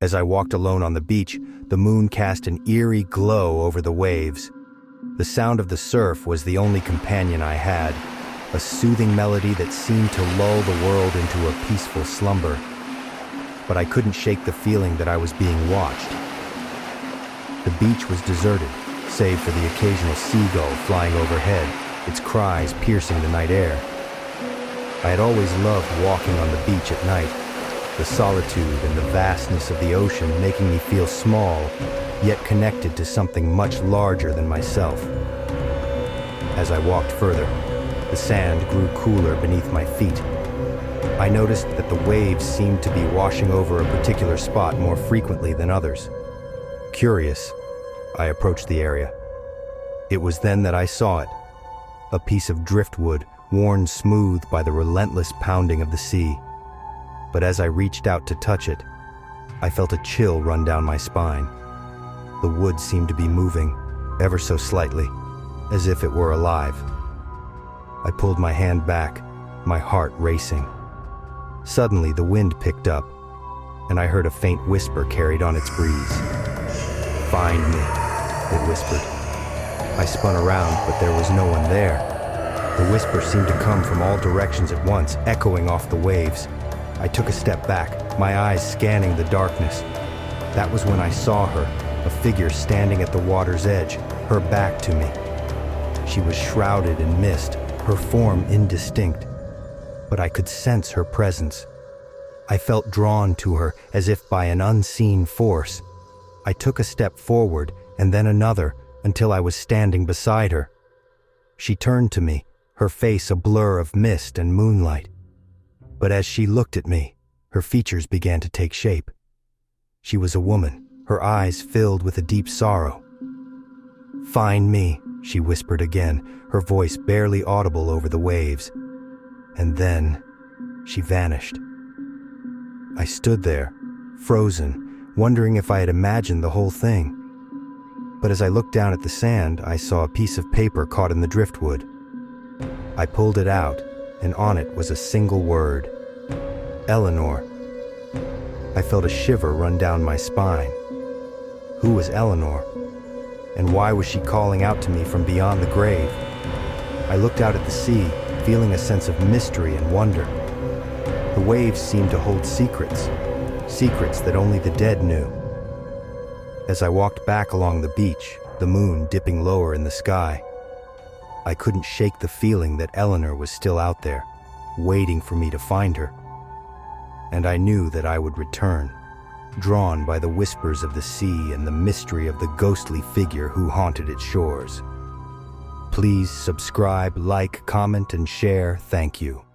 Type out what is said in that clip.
As I walked alone on the beach, the moon cast an eerie glow over the waves. The sound of the surf was the only companion I had, a soothing melody that seemed to lull the world into a peaceful slumber. But I couldn't shake the feeling that I was being watched. The beach was deserted, save for the occasional seagull flying overhead, its cries piercing the night air. I had always loved walking on the beach at night, the solitude and the vastness of the ocean making me feel small, yet connected to something much larger than myself. As I walked further, the sand grew cooler beneath my feet. I noticed that the waves seemed to be washing over a particular spot more frequently than others. Curious, I approached the area. It was then that I saw it, a piece of driftwood worn smooth by the relentless pounding of the sea. But as I reached out to touch it, I felt a chill run down my spine. The wood seemed to be moving, ever so slightly, as if it were alive. I pulled my hand back, my heart racing. Suddenly, the wind picked up, and I heard a faint whisper carried on its breeze. "Find me," it whispered. I spun around, but there was no one there. The whisper seemed to come from all directions at once, echoing off the waves. I took a step back, my eyes scanning the darkness. That was when I saw her, a figure standing at the water's edge, her back to me. She was shrouded in mist, her form indistinct, but I could sense her presence. I felt drawn to her as if by an unseen force. I took a step forward and then another until I was standing beside her. She turned to me, her face a blur of mist and moonlight. But as she looked at me, her features began to take shape. She was a woman, her eyes filled with a deep sorrow. "Find me," she whispered again, her voice barely audible over the waves. And then she vanished. I stood there, frozen, wondering if I had imagined the whole thing. But as I looked down at the sand, I saw a piece of paper caught in the driftwood. I pulled it out, and on it was a single word: Eleanor. I felt a shiver run down my spine. Who was Eleanor? And why was she calling out to me from beyond the grave? I looked out at the sea, feeling a sense of mystery and wonder. The waves seemed to hold secrets, secrets that only the dead knew. As I walked back along the beach, the moon dipping lower in the sky, I couldn't shake the feeling that Eleanor was still out there, waiting for me to find her. And I knew that I would return, drawn by the whispers of the sea and the mystery of the ghostly figure who haunted its shores. Please subscribe, like, comment, and share. Thank you.